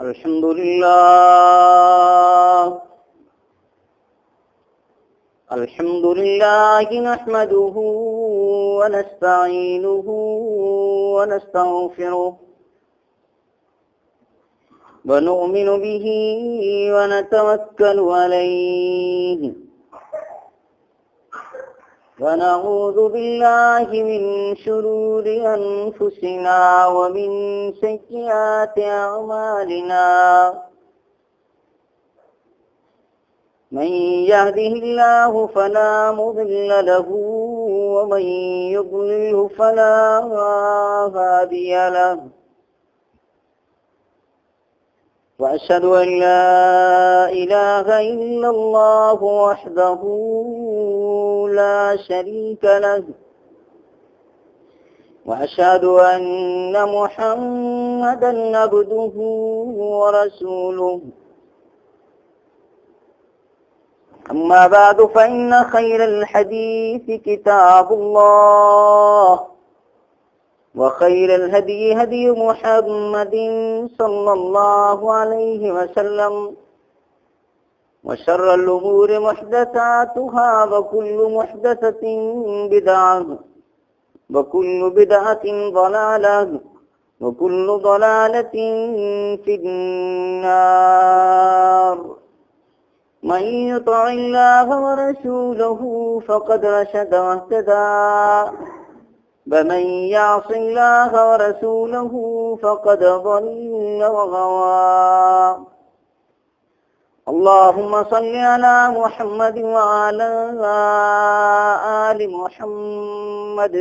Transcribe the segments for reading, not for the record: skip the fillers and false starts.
الحمد لله نحمده ونستعينه ونستغفره ونؤمن به ونتوكل عليه ونعوذ بالله من شرور أنفسنا ومن سيئات أعمالنا من يهده الله فلا مضل له ومن يضلله فلا هادي له وأشهد أن لا إله إلا الله وحده لا شريك له وأشهد أن محمدا عبده ورسوله أما بعد فإن خير الحديث كتاب الله وخير الهدي هدي محمد صلى الله عليه وسلم وشر الأمور محدثاتها وكل محدثة بدعة وكل بدعة ضلالة وكل ضلالة في النار من يطع الله ورسوله فقد رشد واهتدى ومن يعص الله ورسوله فقد ضل وغوى اللهم صل على محمد وعلى آل محمد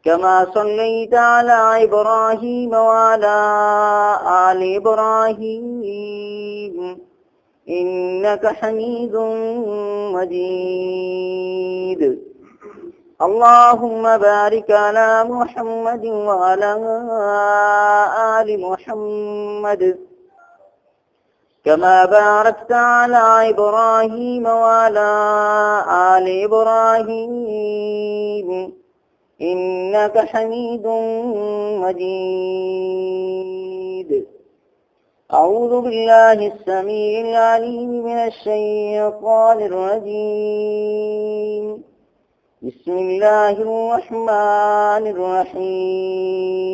كما صليت على إبراهيم وعلى آل إبراهيم إنك حميد مجيد اللهم بارك على محمد وعلى آل محمد كما باركت على إبراهيم وعلى آل إبراهيم إنك حميد مجيد أعوذ بالله السميع العليم من الشيطان الرجيم بسم الله الرحمن الرحيم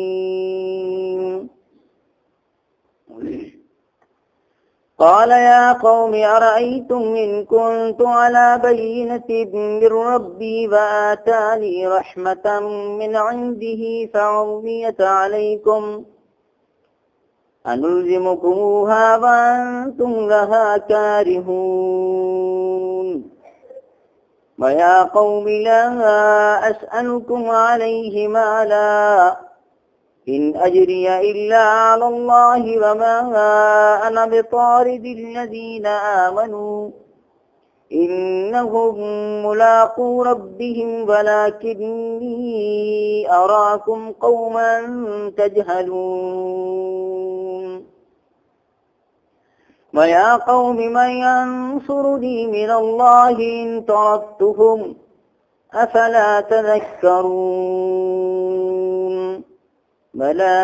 قال يا قوم أرأيتم إن كنت على بينة من ربي وآتاني رحمة من عنده فعميت عليكم أنلزمكموها وأنتم لها كارهون ويا قوم لا أسألكم عليه مالا إن أجري إلا على الله وما أنا بطارد الذين آمنوا إنهم ملاقو ربهم ولكني أراكم قوما تجهلون ويا قوم من ينصرني من الله إن طردتهم أفلا تذكرون ولا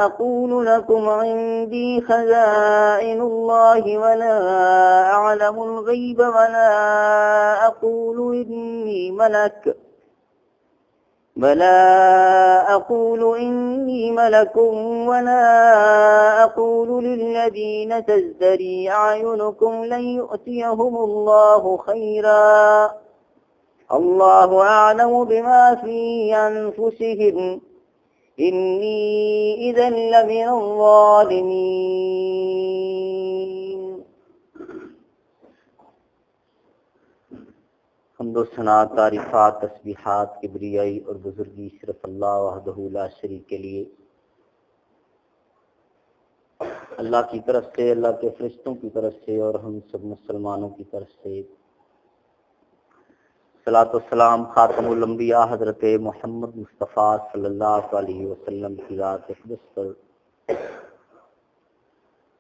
أقول لكم عندي خزائن الله ولا أعلم الغيب ولا أقول إني ملك ولا أقول للذين تزدري أعينكم لن يؤتيهم الله خيرا الله أعلم بما في أنفسهم إني إذا لمن الظالمين حمد و ثنا تعریفات تسبیحات کبریائی اور بزرگی صرف اللہ وحدہ لا شریک کے لیے اللہ کی طرف سے، اللہ کے فرشتوں کی طرف سے اور ہم سب مسلمانوں کی طرف سے صلاۃ والسلام خاتم الانبیاء حضرت محمد مصطفیٰ صلی اللہ علیہ وسلم کی ذات اقدس پر،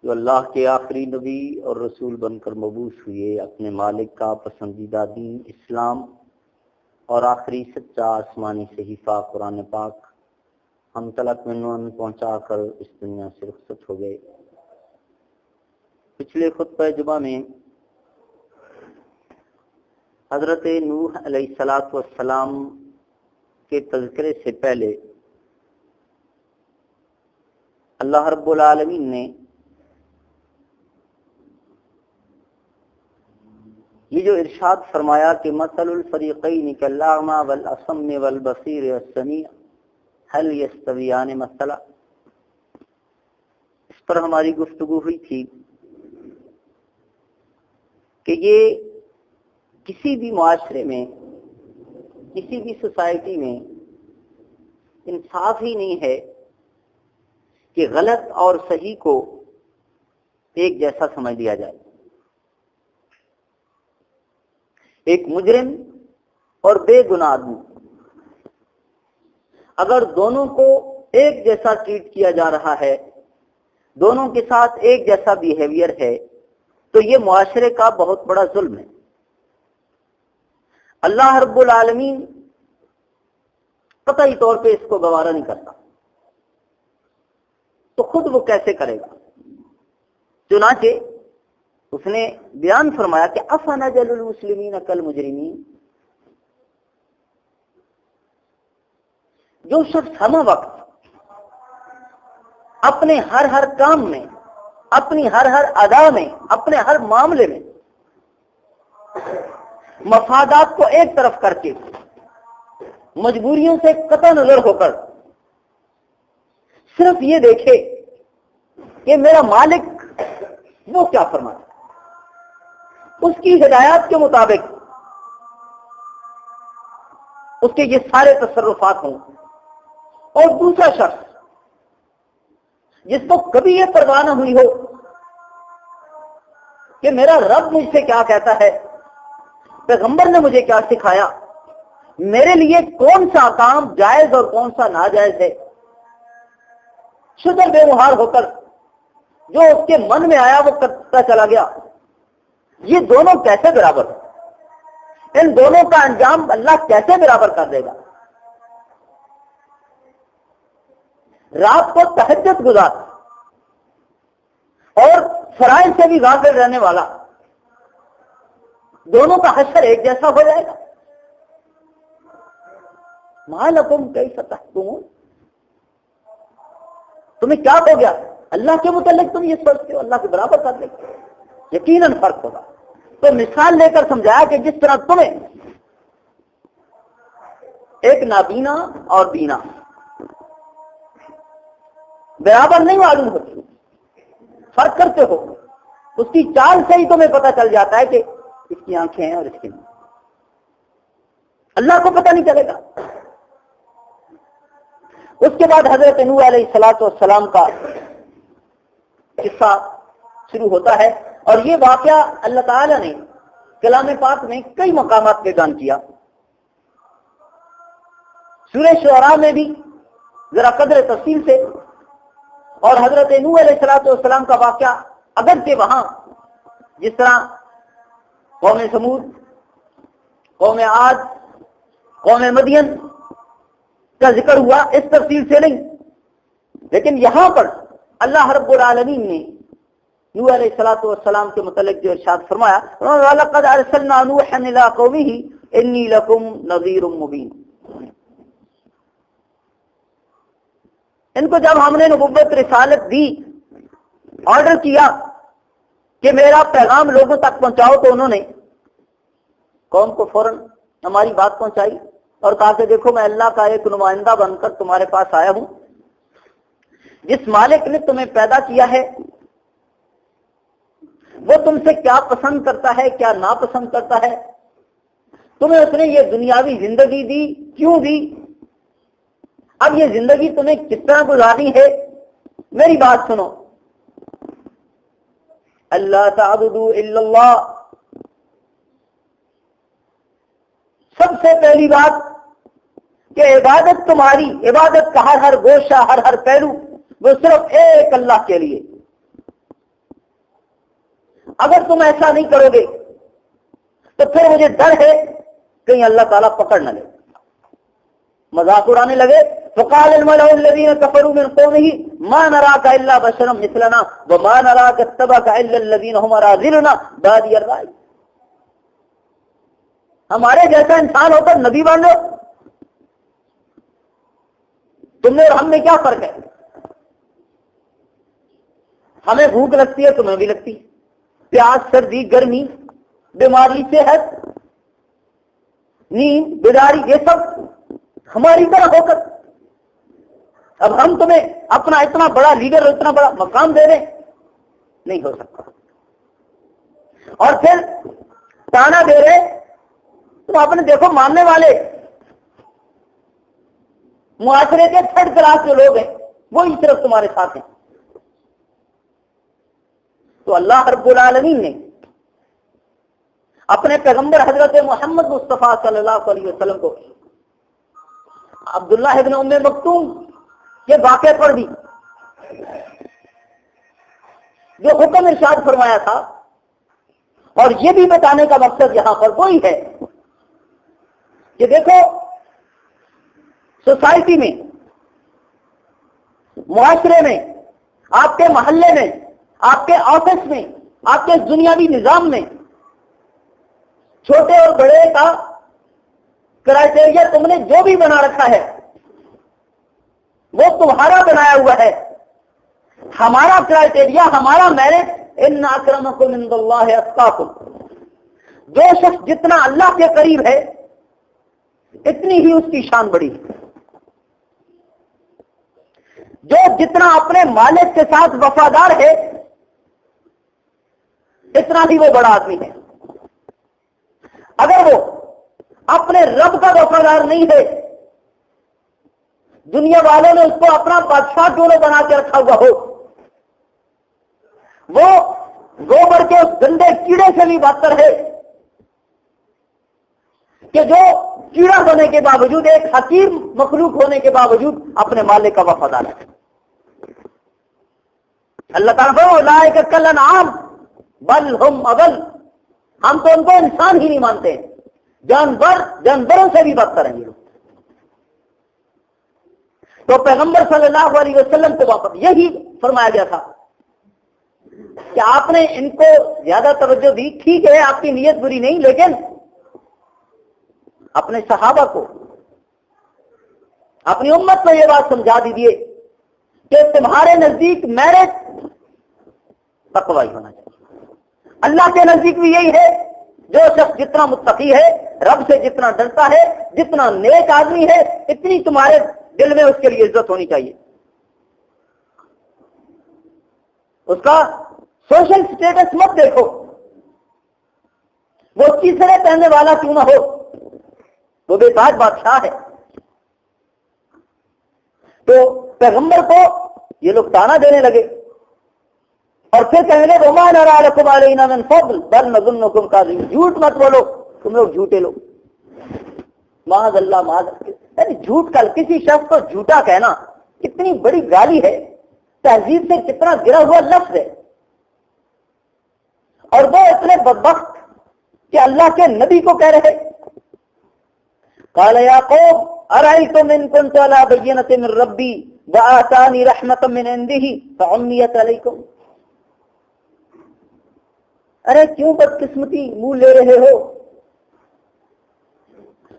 جو اللہ کے آخری نبی اور رسول بن کر مبعوث ہوئے، اپنے مالک کا پسندیدہ دین اسلام اور آخری سچا آسمانی صحیفہ قرآن پاک ہم تلک منون پہنچا کر اس دنیا سے رخصت ہو گئے۔ پچھلے خطبہ جمعہ میں حضرت نوح علیہ السلام کے تذکرے سے پہلے اللہ رب العالمین نے یہ جو ارشاد فرمایا کہ مثل الفریقین کالاعمی والاصم والبصیر والسمیع هل یستویان مثلا، اس پر ہماری گفتگو ہوئی تھی کہ یہ کسی بھی معاشرے میں، کسی بھی سوسائٹی میں انصاف ہی نہیں ہے کہ غلط اور صحیح کو ایک جیسا سمجھ لیا جائے۔ ایک مجرم اور بے گناہ آدمی اگر دونوں کو ایک جیسا ٹریٹ کیا جا رہا ہے، دونوں کے ساتھ ایک جیسا بیہیویئر ہے، تو یہ معاشرے کا بہت بڑا ظلم ہے۔ اللہ رب العالمین قطعی طور پہ اس کو گوارا نہیں کرتا، تو خود وہ کیسے کرے گا؟ چنانچہ اس نے بیان فرمایا کہ افنجعل المسلمین کالمجرمین، جو شخص ہمہ وقت اپنے ہر کام میں، اپنی ہر ادا میں، اپنے ہر معاملے میں مفادات کو ایک طرف کر کے، مجبوریوں سے قطع نظر ہو کر صرف یہ دیکھے کہ میرا مالک وہ کیا فرماتا، اس کی ہدایات کے مطابق اس کے یہ سارے تصرفات ہوں، اور دوسرا شخص جس کو کبھی یہ پرواہ نہ ہوئی ہو کہ میرا رب مجھ سے کیا کہتا ہے، پیغمبر نے مجھے کیا سکھایا، میرے لیے کون سا کام جائز اور کون سا ناجائز ہے، شدر بے مہار ہو کر جو اس کے من میں آیا وہ کرتا چلا گیا۔ یہ دونوں کیسے برابر ہیں؟ ان دونوں کا انجام اللہ کیسے برابر کر دے گا؟ رات کو تہجد گزار اور فرائض سے بھی غافل رہنے والا، دونوں کا حشر ایک جیسا ہو جائے گا؟ ما لکم کیف تحکمون، تمہیں کیا ہو گیا؟ اللہ کے متعلق تم یہ سوچتے ہو اللہ کے برابر کر دے گا؟ یقیناً فرق ہوگا۔ تو مثال لے کر سمجھایا کہ جس طرح تمہیں ایک نابینا اور بینا برابر نہیں معلوم ہوتی، فرق کرتے ہو، اس کی چال سے ہی تمہیں پتہ چل جاتا ہے کہ اس کی آنکھیں ہیں اور اس کی نہیں، اللہ کو پتہ نہیں چلے گا۔ اس کے بعد حضرت نوح علیہ السلام کا قصہ شروع ہوتا ہے، اور یہ واقعہ اللہ تعالی نے کلام پاک میں کئی مقامات پہ بیان کیا۔ سورہ شعراء میں بھی ذرا قدر تفصیل سے، اور حضرت نوح علیہ السلام کا واقعہ اگرچہ وہاں جس طرح قوم سمود، قوم عاد، قوم مدین کا ذکر ہوا اس تفصیل سے نہیں، لیکن یہاں پر اللہ رب العالمین نے نوح علیہ السلام کے متعلق جو ارشاد فرمایا، وَلَقَدْ أَرْسَلْنَا نُوحًا إِلَىٰ قَوْمِهِ إِنِّي لَكُمْ نَذِيرٌ مُّبِينٌ۔ ان کو جب ہم نے نبوت رسالت دی، آرڈر کیا کہ میرا پیغام لوگوں تک پہنچاؤ، تو انہوں نے قوم کو فوراً ہماری بات پہنچائی اور کہا کہ دیکھو میں اللہ کا ایک نمائندہ بن کر تمہارے پاس آیا ہوں، جس مالک نے تمہیں پیدا کیا ہے وہ تم سے کیا پسند کرتا ہے، کیا ناپسند کرتا ہے، تمہیں اس نے یہ دنیاوی زندگی دی، کیوں دی، اب یہ زندگی تمہیں کس طرح گزارنی ہے، میری بات سنو، اللہ تعبدوا الا اللہ، سب سے پہلی بات کہ عبادت تمہاری، عبادت کا ہر گوشہ، ہر پہلو وہ صرف ایک اللہ کے لیے۔ اگر تم ایسا نہیں کرو گے تو پھر مجھے ڈر ہے کہیں اللہ تعالیٰ پکڑ نہ لے، مذاق اڑانے لگے فقال الملأ الذين كفروا من قومه ما نراك الا بشرا مثلنا وما نراك اتبعك الا الذين هم اراذلنا بادي الرأي. ہمارے جیسا انسان ہو کر نبی بن لو، تم نے اور ہم میں کیا فرق ہے؟ ہمیں بھوک لگتی ہے، تمہیں بھی لگتی ہے، پیاس، سردی، گرمی، بیماری، صحت، نیند، بیداری، یہ سب ہماری طرح ہو کر اب ہم تمہیں اپنا اتنا بڑا لیڈر اور اتنا بڑا مقام دے دیں، نہیں ہو سکتا. اور پھر تانا دے رہے، تم اپنے دیکھو ماننے والے معاشرے کے تھرڈ کلاس جو لوگ ہیں وہی صرف تمہارے ساتھ ہیں. تو اللہ رب العالمین نے اپنے پیغمبر حضرت محمد مصطفیٰ صلی اللہ علیہ وسلم کو عبداللہ ابن ام مکتوم کے واقعے پر بھی جو حکم ارشاد فرمایا تھا، اور یہ بھی بتانے کا مقصد یہاں پر وہی ہے کہ دیکھو سوسائٹی میں، معاشرے میں، آپ کے محلے میں، آپ کے آفس میں، آپ کے دنیاوی نظام میں چھوٹے اور بڑے کا کرائٹیریا تم نے جو بھی بنا رکھا ہے وہ تمہارا بنایا ہوا ہے. ہمارا کرائٹیریا، ہمارا میرٹ، ان اکرمکم عند اللہ اتقاکم. جو شخص جتنا اللہ کے قریب ہے اتنی ہی اس کی شان بڑی ہے. جو جتنا اپنے مالک کے ساتھ وفادار ہے اتنا ہی وہ بڑا آدمی ہے. اگر وہ اپنے رب کا وفادار نہیں ہے، دنیا والوں نے اس کو اپنا بادشاہ کیوں نہ بنا کے رکھا ہوا ہو، وہ گوبر کے اس گندے کیڑے سے بھی بدتر ہے کہ جو کیڑا ہونے کے باوجود، ایک حکیم مخلوق ہونے کے باوجود اپنے مالک کا وفادار ہے. اللہ تعالیٰ اولئک کالانعام بل ہم اضل. ہم تو ان کو انسان ہی نہیں مانتے، جانوروں سے بھی بدتر ہیں یہ لوگ. تو پیغمبر صلی اللہ علیہ وسلم کو واپس یہی فرمایا گیا تھا کہ آپ نے ان کو زیادہ توجہ دی. ٹھیک ہے، آپ کی نیت بری نہیں، لیکن اپنے صحابہ کو، اپنی امت کو یہ بات سمجھا دیجیے کہ تمہارے نزدیک میرٹ تقوی ہونا چاہیے. اللہ کے نزدیک بھی یہی ہے. جو شخص جتنا متقی ہے، رب سے جتنا ڈرتا ہے، جتنا نیک آدمی ہے، اتنی تمہارے دل میں اس کے لیے عزت ہونی چاہیے. اس کا سوشل سٹیٹس مت دیکھو، وہ تیسرے پہننے والا کیوں نہ ہو، وہ بے تاج بادشاہ ہے. تو پیغمبر کو یہ لوگ تانا دینے لگے اور پھر کہیں گے وما نرى لكم علينا من فضل بل نظنكم كاذبين. جھوٹ مت بولو، تم لوگ جھوٹے لوگ. معاذ اللہ، معاذ اللہ. یعنی جھوٹ کا، کسی شخص کو جھوٹا کہنا کتنی بڑی گالی ہے، تہذیب سے کتنا گرا ہوا لفظ ہے. اور وہ اتنے بدبخت کہ اللہ کے نبی کو کہہ رہے قال یا قوم ارأيتم ان كنت على بينة من ربي وآتاني رحمة من عنده فعميت عليكم. ارے کیوں بدقسمتی منہ لے رہے ہو؟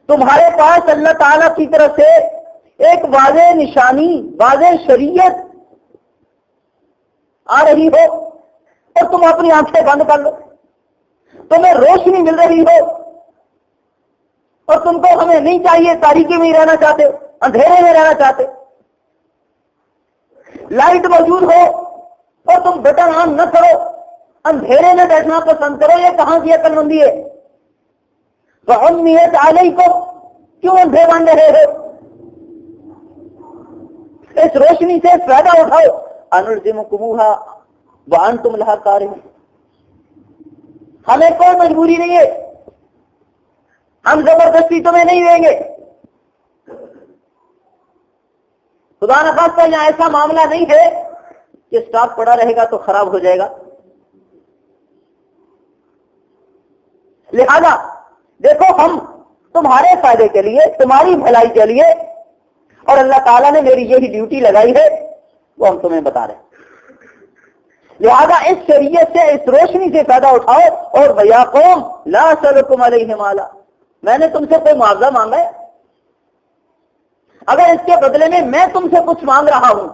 تمہارے پاس اللہ تعالی کی طرف سے ایک واضح نشانی، واضح شریعت آ رہی ہو اور تم اپنی آنکھیں بند کر لو. تمہیں روشنی مل رہی ہو اور تم کو ہمیں نہیں چاہیے، تاریکی میں ہی رہنا چاہتے ہو، اندھیرے میں رہنا چاہتے ہو. لائٹ موجود ہو اور تم بٹن آن نہ کرو، اندھیرے میں بیٹھنا پسند کرو. یہ کہاں کی عقل مندی ہے؟ فَعُمِّيَتْ عَلَيْكُمْ، کیوں اندھے بن رہے ہو؟ اس روشنی سے فائدہ اٹھاؤ. أَنُلْزِمُكُمُوهَا وَأَنْتُمْ لَهَا كَارِهُونَ. ہمیں کوئی مجبوری نہیں ہے، ہم زبردستی تمہیں نہیں دیں گے. خدا نخواستہ یہاں ایسا معاملہ نہیں ہے کہ اسٹاک پڑا رہے گا تو خراب ہو جائے گا. لہذا دیکھو، ہم تمہارے فائدے کے لیے، تمہاری بھلائی کے لیے اور اللہ تعالیٰ نے میری یہی ڈیوٹی لگائی ہے، وہ ہم تمہیں بتا رہے ہیں۔ لہذا اس شریعت سے، اس روشنی سے فائدہ اٹھاؤ، اور وَيَا قَوْمَ لَا أَسْأَلُكُمْ عَلَيْهِ مَالًا، میں نے تم سے کوئی معاوضہ مانگا ہے؟ اگر اس کے بدلے میں تم سے کچھ مانگ رہا ہوں،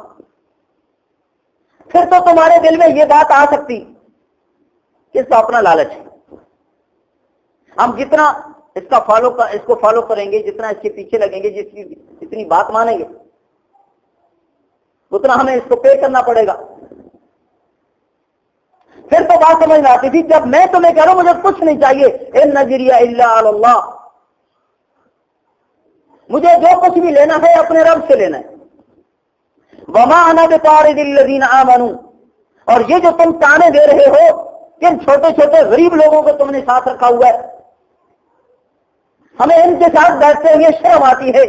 پھر تو تمہارے دل میں یہ بات آ سکتی کہ اس کا اپنا لالچ ہے، ہم جتنا اس کو فالو کریں گے، جتنا اس کے پیچھے لگیں گے، جتنی بات مانیں گے، اتنا ہمیں اس کو پے کرنا پڑے گا۔ پھر تو بات سمجھ میں آتی تھی، جب میں تمہیں کہہ رہا ہوں مجھے کچھ نہیں چاہیے، ان نجریہ الا علی اللہ، مجھے جو کچھ بھی لینا ہے اپنے رب سے لینا ہے۔ وما انا بطارد الذین آمنوا، اور یہ جو تم تانے دے رہے ہو، کن چھوٹے چھوٹے غریب لوگوں کو تم نے ساتھ رکھا ہوا ہے، ہمیں ان کے ساتھ بیٹھتے ہوئے شرم آتی ہے،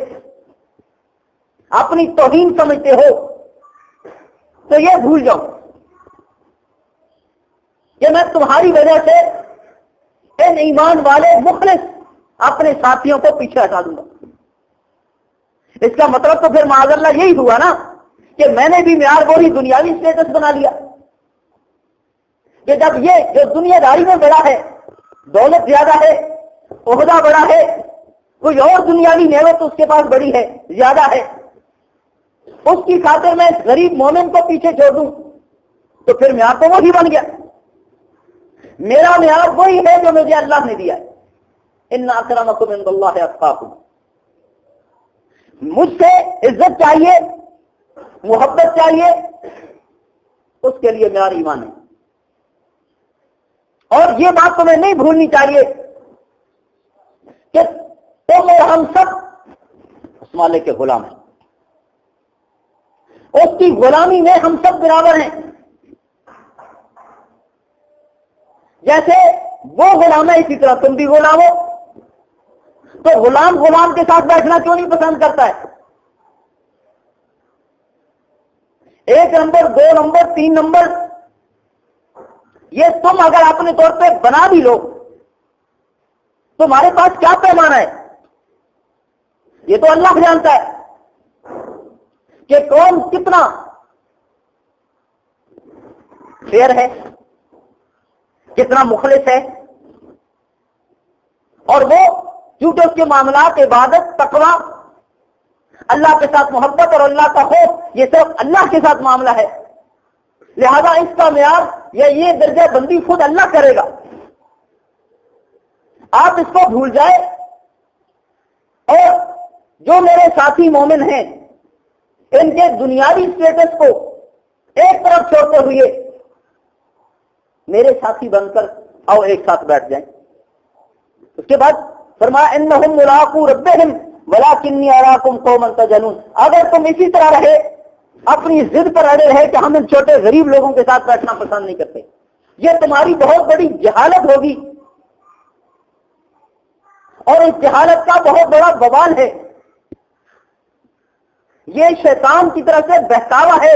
اپنی توہین سمجھتے ہو، تو یہ بھول جاؤ کہ میں تمہاری وجہ سے ان ایمان والے مخلص اپنے ساتھیوں کو پیچھے ہٹا دوں گا۔ اس کا مطلب تو پھر معاذ اللہ یہی ہوا نا کہ میں نے بھی معیار وہی دنیاوی اسٹیٹس بنا لیا، کہ جب یہ جو دنیا داری میں بڑا ہے، دولت زیادہ ہے، عہدہ بڑا ہے، کوئی اور دنیاوی نعمت اس کے پاس بڑی ہے، زیادہ ہے، اس کی خاطر میں غریب مومن کو پیچھے چھوڑ دوں، تو پھر معیار تو وہی بن گیا۔ میرا معیار وہی ہے جو مجھے اللہ نے دیا ہے، ان اکرمکم عند اللہ اتقاکم۔ مجھ سے عزت چاہیے، محبت چاہیے، اس کے لیے معیار ایمان ہے۔ اور یہ بات تمہیں نہیں بھولنی چاہیے کہ تم اور ہم سب اس مالک کے غلام ہیں، اس کی غلامی میں ہم سب برابر ہیں۔ جیسے وہ غلام ہے اسی طرح تم بھی غلام ہو، تو غلام غلام کے ساتھ بیٹھنا کیوں نہیں پسند کرتا ہے؟ 1 نمبر 2 نمبر 3 نمبر یہ تم اگر اپنے طور پہ بنا بھی لو، تمہارے پاس کیا پیمانہ ہے؟ یہ تو اللہ جانتا ہے کہ کون کتنا فیئر ہے، کتنا مخلص ہے، اور وہ کیونکہ اس کے معاملات عبادت، تقویٰ، اللہ کے ساتھ محبت اور اللہ کا خوف، یہ سب اللہ کے ساتھ معاملہ ہے، لہذا اس کا معیار یا یہ درجہ بندی خود اللہ کرے گا۔ آپ اس کو بھول جائے اور جو میرے ساتھی مومن ہیں ان کے دنیاوی اسٹیٹس کو ایک طرف چھوڑتے ہوئے میرے ساتھی بن کر آؤ ایک ساتھ بیٹھ جائیں۔ اس کے بعد فرمایا انہم ملاقو ربہم ولکنی اراکم قوما تجہلون، اگر تم اسی طرح رہے، اپنی ضد پر اڑے رہے کہ ہم ان چھوٹے غریب لوگوں کے ساتھ بیٹھنا پسند نہیں کرتے، یہ تمہاری بہت بڑی جہالت ہوگی، اور اس جہالت کا بہت بڑا وبال ہے، یہ شیطان کی طرف سے بہکاوا ہے،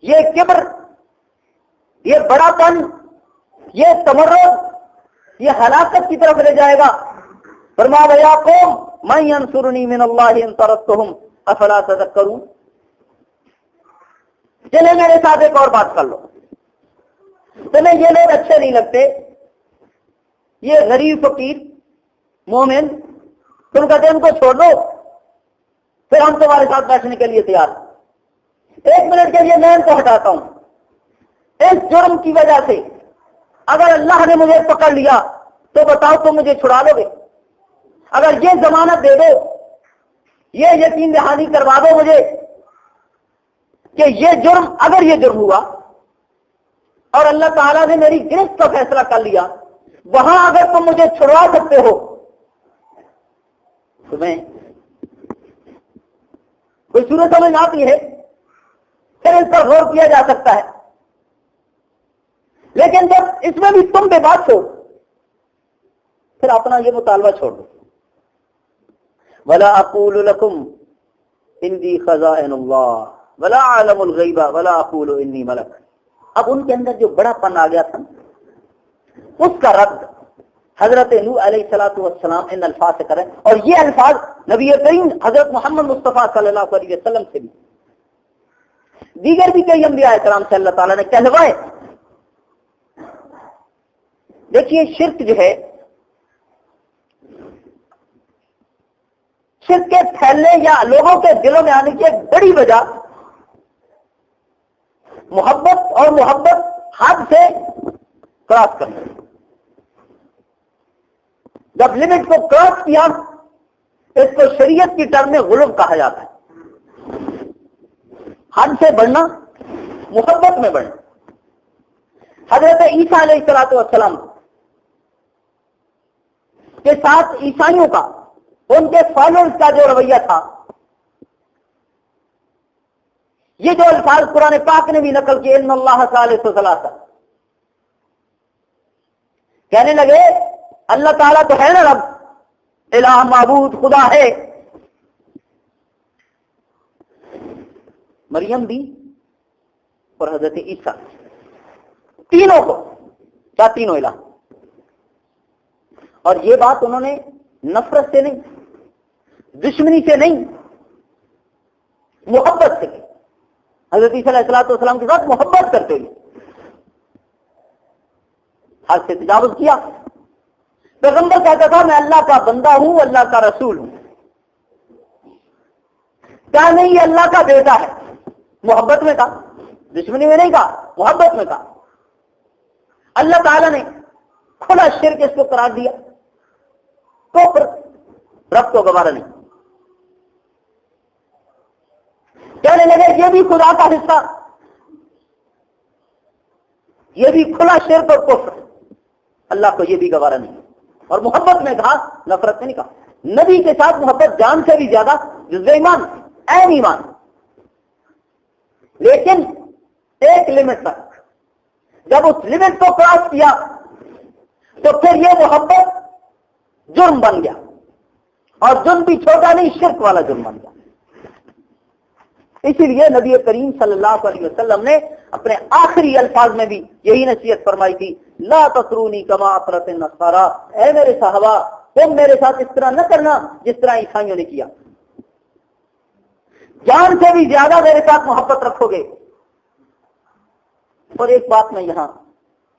یہ کبر، یہ بڑا پن، یہ تمرد، یہ ہلاکت کی طرف لے جائے گا۔ فرمایا یا قوم من ینصرنی من اللہ ان طردتہم افلا تذکرون۔ چلے میرے ساتھ ایک اور بات کر لو، تمہیں یہ لوگ اچھے نہیں لگتے، یہ غریب فقیر مومن، تم کہتے ہیں ان کو چھوڑ دو، پھر ہم تمہارے ساتھ بیٹھنے کے لیے تیار۔ 1 منٹ کے لیے میں ان کو ہٹاتا ہوں، اس جرم کی وجہ سے اگر اللہ نے مجھے پکڑ لیا تو بتاؤ تم مجھے چھڑا لو گے؟ اگر یہ ضمانت دے دو، یہ یقین دہانی کروا دو مجھے کہ یہ جرم، اگر یہ جرم ہوا اور اللہ تعالیٰ نے میری گرفت کا فیصلہ کر لیا، وہاں اگر تم مجھے چھڑوا سکتے ہو، تمہیں کوئی صورت سمجھ آتی ہے، پھر اس پر غور کیا جا سکتا ہے۔ لیکن جب اس میں بھی تم بے بات ہو، پھر اپنا یہ مطالبہ چھوڑ دو۔ وَلَا أَقُولُ لَكُمْ عِنْدِي خَزَائِنُ اللَّهِ وَلَا أَعْلَمُ الْغَيْبَ وَلَا أَقُولُ إِنِّي مَلَكٌ۔ اب ان کے اندر جو بڑا پن آ گیا تھا اس کا رد حضرت نوح علیہ السلام ان الفاظ سے کریں، اور یہ الفاظ نبی کریم حضرت محمد مصطفیٰ صلی اللہ علیہ وسلم سے بھی، دیگر بھی کئی انبیاء کرام سے اللہ تعالیٰ نے کہلوائے۔ دیکھیے شرک جو ہے، شرک کے پھیلنے یا لوگوں کے دلوں میں آنے کی ایک بڑی وجہ محبت اور محبت حد سے کراس کرنا۔ جب لمٹ کو کراس کیا، اس کو شریعت کی ٹرم میں غلو کہا جاتا ہے۔ حد سے بڑھنا، محبت میں بڑھنا۔ حضرت عیسیٰ علیہ السلام کے ساتھ عیسائیوں کا، ان کے فالوورز کا جو رویہ تھا، یہ جو الفاظ قرآن پاک نے بھی نقل کیے، ان اللہ ثالث ثلاثہ، کہنے لگے اللہ تعالیٰ تو ہے نا رب، الہ معبود خدا ہے۔ مریم بھی اور حضرت عیسیٰ، تینوں کو، کیا تینوں الہ؟ اور یہ بات انہوں نے نفرت سے نہیں، دشمنی سے نہیں، محبت سے کی۔ حضرت عیسیٰ علیہ السلام کے ساتھ محبت کرتے ہوئے حد سے تجاوز کیا۔ پیغمبر کہتا تھا میں اللہ کا بندہ ہوں، اللہ کا رسول ہوں، کیا نہیں یہ اللہ کا بیٹا ہے؟ محبت میں کہا، دشمنی میں نہیں کہا، محبت میں کہا۔ اللہ تعالیٰ نے کھلا شرک اس کو قرار دیا، تو پھر رب کو گوارا نہیں۔ کہنے لگے یہ بھی خدا کا حصہ، یہ بھی کھلا شرک اور کفر، اللہ کو یہ بھی گوارا نہیں۔ اور محبت میں کہا، نفرت میں نہیں کہا۔ نبی کے ساتھ محبت جان سے بھی زیادہ، جزء ایمان، عین ایمان، لیکن ایک لمٹ تک۔ جب اس لمٹ کو کراس کیا تو پھر یہ محبت جرم بن گیا، اور جرم بھی چھوٹا نہیں، شرک والا جرم بن گیا۔ اسی لیے نبی کریم صلی اللہ علیہ وسلم نے اپنے آخری الفاظ میں بھی یہی نصیحت فرمائی تھی، لا تطرونی کما اطرت النصارى، اے میرے صحابہ تم میرے ساتھ اس طرح نہ کرنا جس طرح عیسائیوں نے کیا، جان سے بھی زیادہ میرے ساتھ محبت رکھو گے۔ اور ایک بات میں یہاں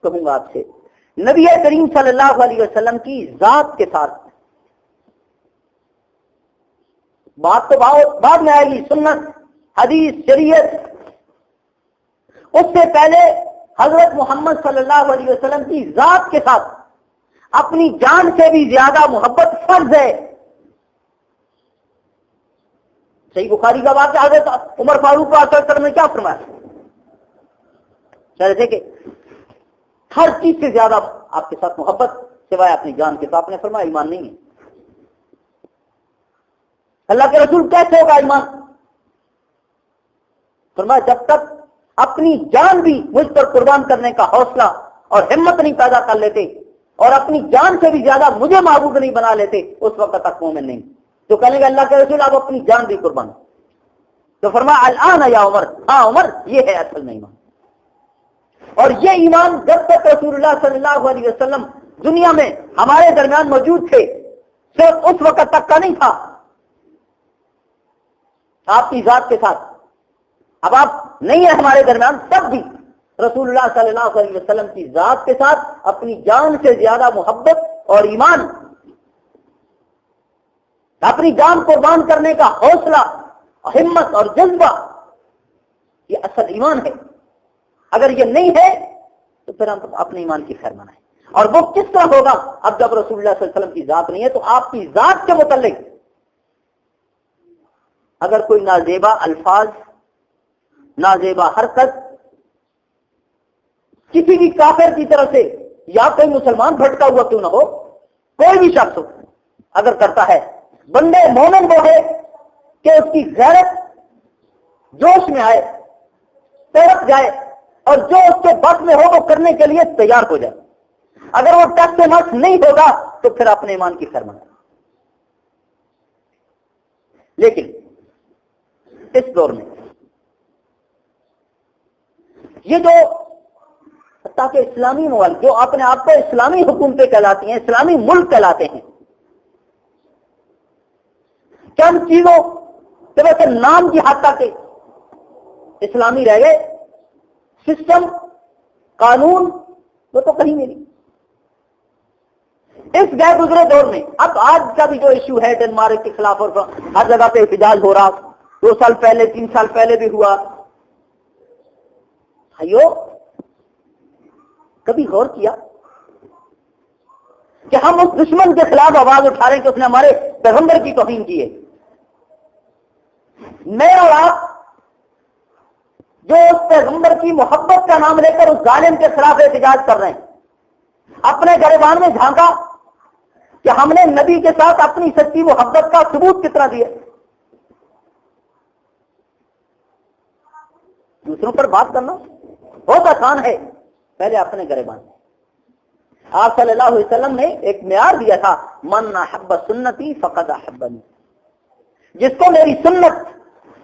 کہوں گا آپ سے، نبی کریم صلی اللہ علیہ وسلم کی ذات کے ساتھ بات تو بعد میں آئے گی، سنت، حدیث، شریعت، اس سے پہلے حضرت محمد صلی اللہ علیہ وسلم کی ذات کے ساتھ اپنی جان سے بھی زیادہ محبت فرض ہے۔ صحیح بخاری کا واقعہ، حضرت عمر فاروق کو نے کیا فرمایا؟ کہہ رہے تھے کہ ہر چیز سے زیادہ آپ کے ساتھ محبت سوائے اپنی جان کے، تو آپ نے فرمایا ایمان نہیں ہے۔ اللہ کے رسول کیسے ہوگا ایمان؟ فرمایا جب تک اپنی جان بھی مجھ پر قربان کرنے کا حوصلہ اور ہمت نہیں پیدا کر لیتے، اور اپنی جان سے بھی زیادہ مجھے معبود نہیں بنا لیتے، اس وقت تک مومن نہیں۔ تو کہنے گے اللہ کے رسول آپ اپنی جان بھی قربان، تو فرمایا الآن یا عمر، ہاں عمر یہ ہے اصل میں ایمان۔ اور یہ ایمان جب تک رسول اللہ صلی اللہ علیہ وسلم دنیا میں ہمارے درمیان موجود تھے، صرف اس وقت تک کا نہیں تھا۔ آپ کی ذات کے ساتھ اب آپ نہیں ہیں ہمارے درمیان، تب بھی رسول اللہ صلی اللہ علیہ وسلم کی ذات کے ساتھ اپنی جان سے زیادہ محبت اور ایمان، اپنی جان قربان کرنے کا حوصلہ، ہمت اور جذبہ، یہ اصل ایمان ہے۔ اگر یہ نہیں ہے تو پھر ہم اپنے ایمان کی خیر منائیں۔ اور وہ کس طرح ہوگا؟ اب جب رسول اللہ صلی اللہ علیہ وسلم کی ذات نہیں ہے تو آپ کی ذات کے متعلق اگر کوئی نازیبا الفاظ، نازیبا حرکت کسی بھی کافر کی طرف سے، یا کوئی مسلمان بھٹکا ہوا کیوں نہ ہو، کوئی بھی شخص ہو، اگر کرتا ہے، بندے مومن وہ ہے کہ اس کی غیرت جوش میں آئے، تڑپ جائے، اور جو اس کے بس میں ہو وہ کرنے کے لیے تیار ہو جائے۔ اگر وہ ٹس سے مس نہیں ہوگا تو پھر اپنے ایمان کی خیر منائے۔ لیکن اس دور میں یہ جو حتیٰ کہ اسلامی ممالک جو اپنے آپ کو اسلامی حکومتیں کہلاتی ہیں، اسلامی ملک کہلاتے ہیں، چند چیزوں کے ویسے نام کی حد تک اسلامی رہ گئے، سسٹم قانون وہ تو کہیں نہیں۔ اس گئے گزرے دور میں اب آج کا بھی جو ایشو ہے ڈنمارک کے خلاف اور ہر جگہ پہ احتجاج ہو رہا، 2 سال پہلے 3 سال پہلے بھی ہوا، بھائیو کبھی غور کیا کہ ہم اس دشمن کے خلاف آواز اٹھا رہے ہیں کہ اس نے ہمارے پیغمبر کی توہین کی ہے؟ میں اور آپ جو اس پیغمبر کی محبت کا نام لے کر اس ظالم کے خلاف احتجاج کر رہے ہیں، اپنے گریبان میں جھانکا کہ ہم نے نبی کے ساتھ اپنی سچی محبت کا ثبوت کتنا دیا؟ دوسروں پر بات کرنا بہت آسان ہے، پہلے اپنے گریبان میں۔ آپ صلی اللہ علیہ وسلم نے ایک معیار دیا تھا، من احب سنتی فقد احبنی، جس کو میری سنت،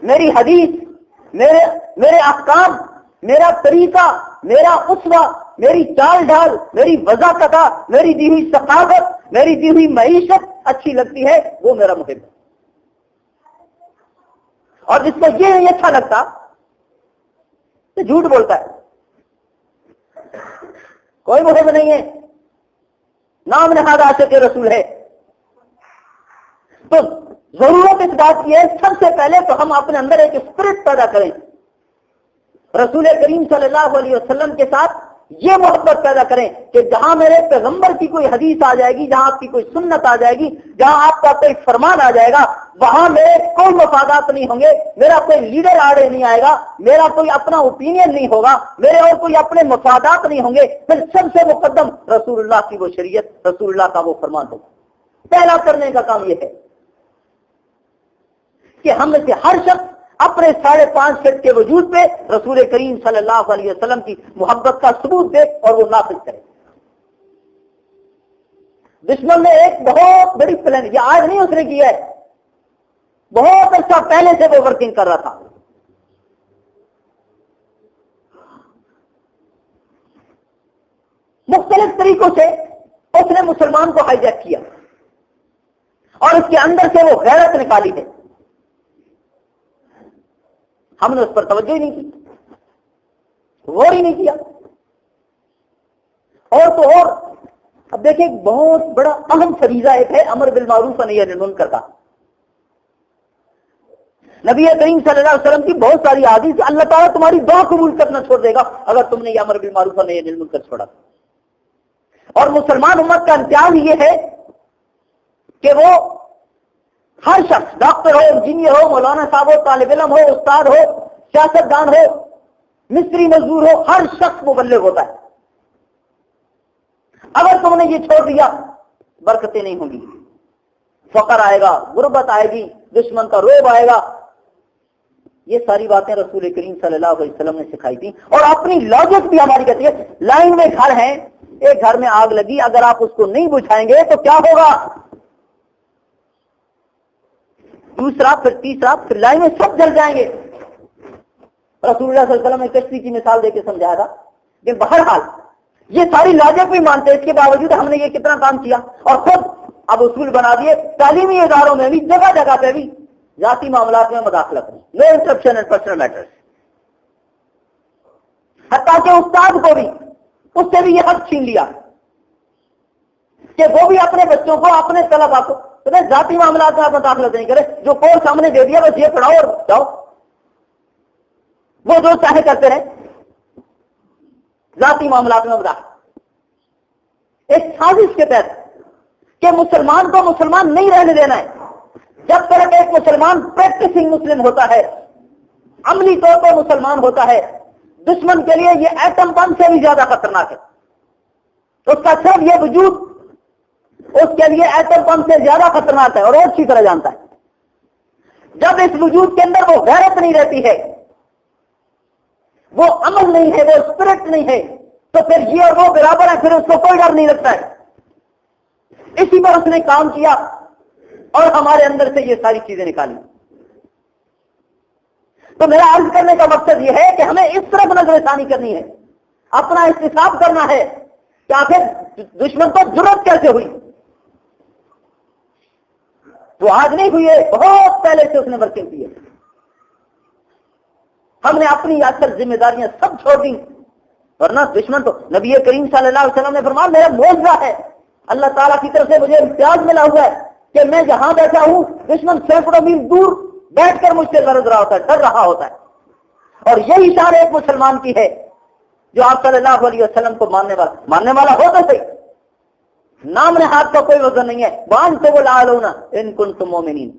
میری حدیث، میرے احکام، میرا طریقہ، میرا اسوہ، میری چال ڈھال، میری وضاحت، میری دی ہوئی ثقافت، میری دی ہوئی معیشت اچھی لگتی ہے، وہ میرا محب ہے۔ اور جس کو یہ نہیں اچھا لگتا تو جھوٹ بولتا ہے، کوئی محب نہیں ہے، نام نہاد عاشق رسول ہے۔ تو ضرورت اس بات کی ہے سب سے پہلے تو ہم اپنے اندر ایک اسپرٹ پیدا کریں، رسول کریم صلی اللہ علیہ وسلم کے ساتھ یہ محبت پیدا کریں کہ جہاں میرے پیغمبر کی کوئی حدیث آ جائے گی، جہاں آپ کی کوئی سنت آ جائے گی، جہاں آپ کا کوئی فرمان آ جائے گا، وہاں میرے کوئی مفادات نہیں ہوں گے، میرا کوئی لیڈر آڑے نہیں آئے گا، میرا کوئی اپنا اوپینین نہیں ہوگا، میرے اور کوئی اپنے مفادات نہیں ہوں گے، پھر سب سے مقدم رسول اللہ کی وہ شریعت، رسول اللہ کا وہ فرمان ہوگا۔ پہلا کرنے کا کام یہ ہے کہ ہم میں سے ہر شخص اپنے 5.5 فٹ کے وجود پہ رسول کریم صلی اللہ علیہ وسلم کی محبت کا ثبوت دے اور وہ نافذ کرے۔ دشمن نے ایک بہت بڑی پلان، یہ آج نہیں اس نے کیا ہے، بہت عرصہ پہلے سے وہ ورکنگ کر رہا تھا۔ مختلف طریقوں سے اس نے مسلمان کو ہائی جیک کیا اور اس کے اندر سے وہ غیرت نکالی ہے۔ ہم نے اس پر توجہ ہی نہیں کی، غور ہی نہیں کیا۔ اور تو اور اب دیکھیں بہت بڑا اہم فریضہ ایک ہے امر بالمعروف و نہی عن المنکر کا۔ نبی کریم صلی اللہ علیہ وسلم کی بہت ساری احادیث، اللہ تعالیٰ تمہاری دعا قبول کرنا چھوڑ دے گا اگر تم نے یہ امر بالمعروف و نہی عن المنکر چھوڑا۔ اور مسلمان امت کا امتیاز یہ ہے کہ وہ ہر شخص، ڈاکٹر ہو، انجینئر ہو، مولانا صاحب ہو، طالب علم ہو، استاد ہو، سیاستدان ہو، مستری مزدور ہو، ہر شخص مبلغ ہوتا ہے۔ اگر تم نے یہ چھوڑ دیا برکتیں نہیں ہوں گی، فقر آئے گا، غربت آئے گی، دشمن کا روب آئے گا۔ یہ ساری باتیں رسول کریم صلی اللہ علیہ وسلم نے سکھائی تھی، اور اپنی لاجک بھی ہماری کہتی ہے۔ لائن میں گھر ہیں، ایک گھر میں آگ لگی، اگر آپ اس کو نہیں بجھائیں گے تو کیا ہوگا؟ دوسرا، پھر تیسرا، پھر لائن میں سب جل جائیں گے۔ رسول اللہ صلی اللہ علیہ وسلم نے کشتی کی مثال دے کے سمجھایا تھا۔ لیکن بہرحال یہ ساری لاجک بھی مانتے ہیں، اس کے باوجود ہم نے یہ کتنا کام کیا اور خود اب اصول بنا دیے، تعلیمی اداروں میں بھی، جگہ جگہ پہ بھی ذاتی معاملات میں مداخلت نہیں، نو انٹرپشن ان پرسنل میٹرز۔ حتیٰ کہ استاد کو بھی اس سے بھی یہ حق چھین لیا کہ وہ بھی اپنے بچوں کو، اپنے طلباء کو ذاتی معاملات میں آپ مداخلت نہیں کرے، جو کورس ہم نے دے دیا بس یہ پڑھاؤ اور جاؤ، وہ جو چاہے کرتے رہے، ذاتی معاملات میں مداخلت۔ ایک سازش کے تحت کہ مسلمان کو مسلمان نہیں رہنے دینا ہے۔ جب تک ایک مسلمان پریکٹسنگ مسلم ہوتا ہے، عملی طور پر مسلمان ہوتا ہے، دشمن کے لیے یہ ایٹم بم سے بھی زیادہ خطرناک ہے۔ اس کا صرف یہ وجود اس کے لیے ایٹم بم سے زیادہ خطرناک ہے اور اچھی طرح جانتا ہے۔ جب اس وجود کے اندر وہ غیرت نہیں رہتی ہے، وہ عمل نہیں ہے، وہ اسپرٹ نہیں ہے، تو پھر یہ اور وہ برابر ہے، پھر اس کو کوئی ڈر نہیں لگتا ہے۔ اسی پر اس نے کام کیا اور ہمارے اندر سے یہ ساری چیزیں نکالی۔ تو میرا عرض کرنے کا مقصد یہ ہے کہ ہمیں اس طرف نظر ثانی کرنی ہے اپنا احتساب کرنا ہے کہ آخر دشمن کو جرأت کیسے ہوئی. تو آج نہیں ہوئی ہے، بہت پہلے سے اس نے ورکنگ کی ہے. ہم نے اپنی اصل ذمہ داریاں سب چھوڑ دی، ورنہ دشمن تو نبی کریم صلی اللہ علیہ وسلم نے فرمایا میرا معجزہ ہے، اللہ تعالیٰ کی طرف سے مجھے امتیاز ملا ہوا ہے کہ میں جہاں بیٹھا ہوں دشمن سینکڑوں میل دور بیٹھ کر مجھ سے لڑ رہا ہوتا ہے، ڈر رہا ہوتا ہے. اور یہی شان ایک مسلمان کی ہے جو آپ صلی اللہ علیہ وسلم کو ماننے والا ہو تو صحیح، نام نہاد کا کوئی وزن نہیں ہے. وَأَنْتُمُ الْأَعْلَوْنَ إِن كُنتُم مُؤْمِنِينَ،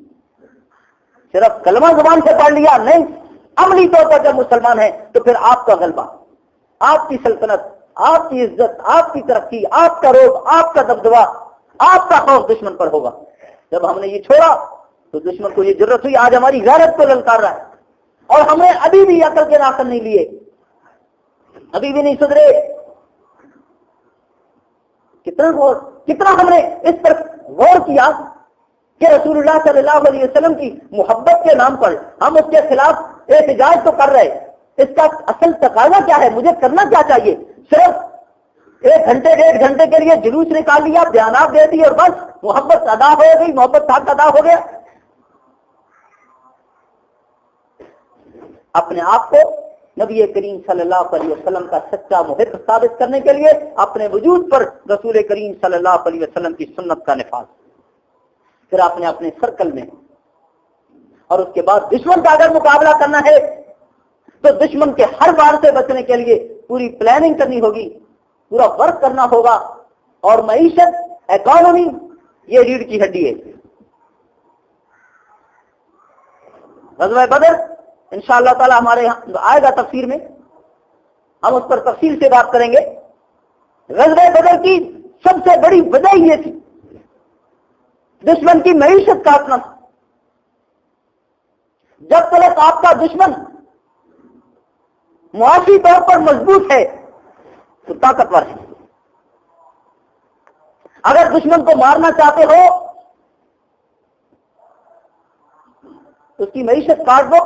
صرف کلمہ زبان سے پڑھ لیا نہیں، عملی طور پر جب مسلمان ہے تو پھر آپ کا غلبہ، آپ کی سلطنت، آپ کی عزت، آپ کی ترقی، آپ کا روب، آپ کا دبدبہ، آپ کا خوف دشمن پر ہوگا. جب ہم نے یہ چھوڑا تو دشمن کو یہ ضرورت ہوئی، آج ہماری غیرت کو للکار رہا ہے، اور ہم نے ابھی بھی عقل کے ناخن نہیں لیے، ابھی بھی نہیں سدھرے. کتنا ہم نے اس پر غور کیا کہ رسول اللہ صلی اللہ علیہ وسلم کی محبت کے نام پر ہم اس کے خلاف احتجاج تو کر رہے، اس کا اصل تقاضا کیا ہے، مجھے کرنا کیا چاہیے؟ صرف 1 گھنٹے 1.5 گھنٹے کے لیے جلوس نکال لیا، بیانات دے دی اور بس محبت ادا ہو گئی، محبت حق ادا ہو گیا. اپنے آپ کو نبی کریم صلی اللہ علیہ وسلم کا سچا محب ثابت کرنے کے لیے اپنے وجود پر رسول کریم صلی اللہ علیہ وسلم کی سنت کا نفاذ، پھر آپ نے اپنے سرکل میں، اور اس کے بعد دشمن کا اگر مقابلہ کرنا ہے تو دشمن کے ہر وار سے بچنے کے لیے پوری پلاننگ کرنی ہوگی، پورا ورک کرنا ہوگا. اور معیشت، اکانومی، یہ ریڑھ کی ہڈی ہے. غزوہ بدر انشاءاللہ تعالی ہمارے یہاں آئے گا تفسیر میں، ہم اس پر تفصیل سے بات کریں گے. غزوہ بدر کی سب سے بڑی وجہ یہ تھی دشمن کی معیشت کاٹنا. جب تک آپ کا دشمن معاشی طور پر مضبوط ہے تو طاقتور ہے. اگر دشمن کو مارنا چاہتے ہو تو اس کی معیشت کاٹ دو،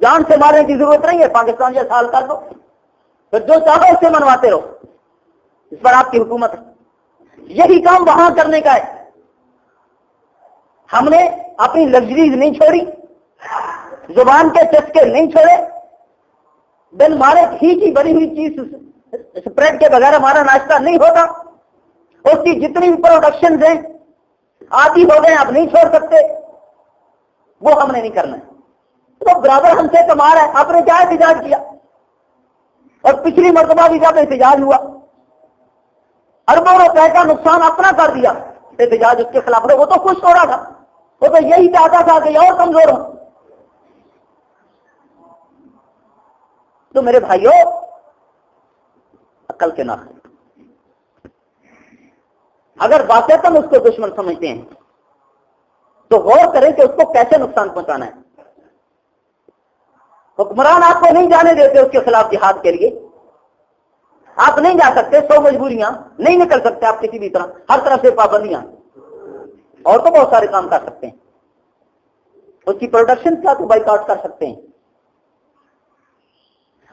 جان سے مارنے کی ضرورت نہیں ہے، پاکستان جیسا حال کر دو، پھر جو چاہو اس سے منواتے رہو، اس پر آپ کی حکومت ہے. یہی کام وہاں کرنے کا ہے. ہم نے اپنی لگژریز نہیں چھوڑی، زبان کے چسکے نہیں چھوڑے، بن مارے گھی کی بنی ہوئی چیز اسپریڈ کے بغیر ہمارا ناشتہ نہیں ہوتا. اس کی جتنی بھی پروڈکشن ہیں آدھی ہو گئے، اب نہیں چھوڑ سکتے، وہ ہم نے نہیں کرنا ہے. تو برابر ہم سے کما رہا ہے، آپ نے کیا احتجاج کیا؟ اور پچھلی مرتبہ بھی جب احتجاج ہوا اربوں روپے کا نقصان اپنا کر دیا، احتجاج اس کے خلاف وہ تو خوش ہو رہا تھا، وہ تو یہی چاہتا تھا کہ اور کمزور ہو. تو میرے بھائیوں، عقل کے ناخن، اگر واقعتاً اس کو دشمن سمجھتے ہیں تو غور کریں کہ اس کو کیسے نقصان پہنچانا ہے. حکمران آپ کو نہیں جانے دیتے اس کے خلاف جہاد کے لیے، آپ نہیں جا سکتے، 100 مجبوریاں، نہیں نکل سکتے آپ کسی بھی طرح، ہر طرف سے پابندیاں، اور تو بہت سارے کام کر سکتے ہیں، اس کی پروڈکشن کا تو بائی کاٹ کر سکتے ہیں.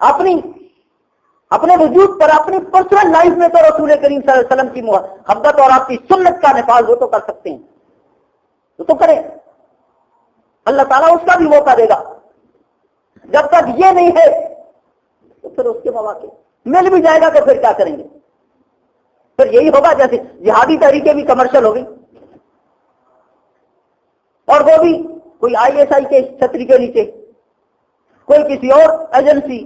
اپنے وجود پر، اپنی پرسنل لائف میں تو رسول کریم صلی اللہ علیہ وسلم کی محبت اور آپ کی سنت کا نفاذ وہ تو کر سکتے ہیں، تو کریں، اللہ تعالیٰ اس کا بھی موقع دے گا. جب تک یہ نہیں ہے تو پھر اس کے مواقع مل بھی جائے گا تو پھر کیا کریں گے؟ پھر یہی ہوگا جیسے جہادی طریقے بھی کمرشل ہو گئی، اور وہ بھی کوئی ISI کے چھتری کے نیچے، کوئی کسی اور ایجنسی،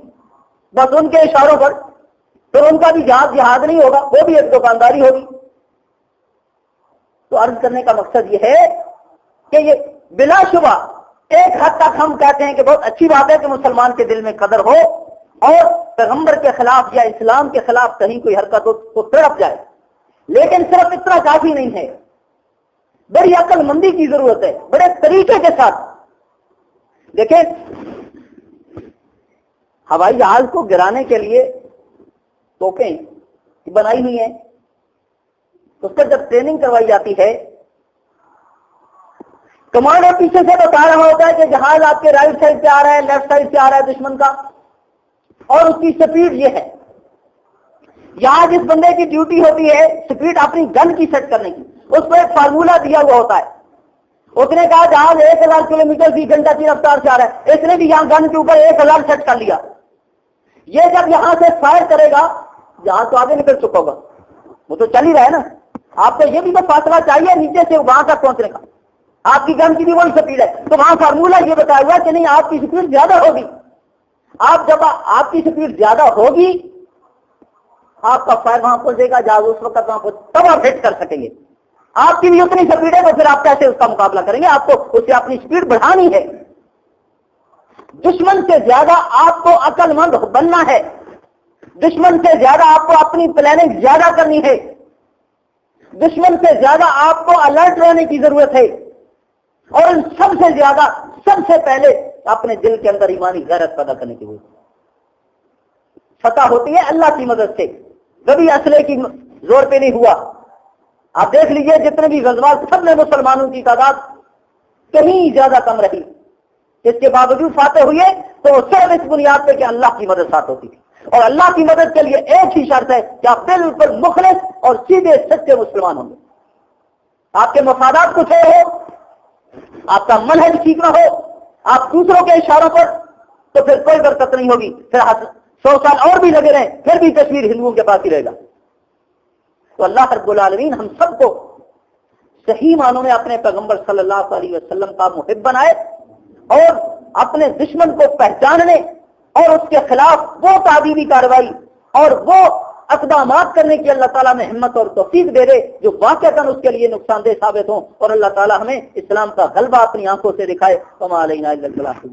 بس ان کے اشاروں پر، پھر ان کا بھی جہاد نہیں ہوگا، وہ بھی ایک دکانداری ہوگی. تو عرض کرنے کا مقصد یہ ہے کہ یہ بلا شبہ ایک حد تک ہم کہتے ہیں کہ بہت اچھی بات ہے کہ مسلمان کے دل میں قدر ہو اور پیغمبر کے خلاف یا اسلام کے خلاف کہیں کوئی حرکت ہو تو تڑپ جائے، لیکن صرف اتنا کافی نہیں ہے، بڑی عقل مندی کی ضرورت ہے، بڑے طریقے کے ساتھ. دیکھیں، ہوائی جہاز کو گرانے کے لیے توپیں بنائی ہوئی ہیں، اس پر جب ٹریننگ کروائی جاتی ہے، کمانڈر پیچھے سے بتا رہا ہوتا ہے کہ جہاز آپ کے رائٹ سائڈ سے آ رہا ہے، لیفٹ سائڈ سے آ رہا ہے دشمن کا، اور اس کی سپیڈ یہ ہے. یہاں جس بندے کی ڈیوٹی ہوتی ہے سپیڈ اپنی گن کی سیٹ کرنے کی، اس کو ایک فارمولا دیا ہوا ہوتا ہے. اس نے کہا جہاز 1000 کلومیٹر فی گھنٹہ کی رفتار سے آ رہا ہے، اس نے بھی یہاں گن کے اوپر 1000 سیٹ کر لیا. یہ جب یہاں سے فائر کرے گا جہاز تو آگے نکل چکا ہوگا، وہ تو چل ہی رہا ہے نا. آپ کو یہ بھی تو فاصلہ چاہیے نیچے سے وہاں تک پہنچنے کا. آپ کی گن کی بھی وہی سپیڈ ہے، تو وہاں فارمولا یہ بتایا ہوا کہ نہیں آپ کی سپیڈ زیادہ ہوگی. جب آپ کی سپیڈ زیادہ ہوگی آپ کا فائر وہاں پہنچے گا، جہاز اس وقت وہاں پہنچ تب آپ ہٹ کر سکیں گے. آپ کی بھی اتنی سپیڈ ہے تو پھر آپ کیسے اس کا مقابلہ کریں گے؟ آپ کو اس سے اپنی سپیڈ بڑھانی ہے. دشمن سے زیادہ آپ کو عقل مند بننا ہے، دشمن سے زیادہ آپ کو اپنی پلاننگ زیادہ کرنی ہے، دشمن سے زیادہ آپ کو الرٹ رہنے کی ضرورت ہے، اور سب سے زیادہ سب سے پہلے اپنے دل کے اندر ایمانی غیرت پیدا کرنے کی ضرورت ہے. فتح ہوتی ہے اللہ کی مدد سے، کبھی اسلحے کی زور پہ نہیں ہوا. آپ دیکھ لیجئے جتنے بھی غزوات سب میں مسلمانوں کی تعداد کہیں زیادہ کم رہی، اس کے باوجود فاتح ہوئے تو وہ صرف اس بنیاد پہ کہ اللہ کی مدد ساتھ ہوتی تھی. اور اللہ کی مدد کے لیے ایک ہی شرط ہے کہ آپ بالکل مخلص اور سیدھے سچے مسلمان ہوں گے. آپ کے مفادات کچھ ہو، آپ کا منہج ٹھیک نہ ہو، آپ دوسروں کے اشاروں پر، تو پھر کوئی برکت نہیں ہوگی. پھر 100 سال اور بھی لگے رہیں پھر بھی تصویر ہندوؤں کے پاس ہی رہے گا. تو اللہ رب العالمین ہم سب کو صحیح معنوں میں اپنے پیغمبر صلی اللہ علیہ وسلم کا محب بنائے، اور اپنے دشمن کو پہچاننے اور اس کے خلاف وہ تعدیلی کارروائی اور وہ اقدامات کرنے کی اللہ تعالیٰ میں ہمت اور توفیق دے دے جو واقعتاً اس کے لیے نقصان دہ ثابت ہوں، اور اللہ تعالیٰ ہمیں اسلام کا غلبہ اپنی آنکھوں سے دکھائے. وما علینا الا البلاغ.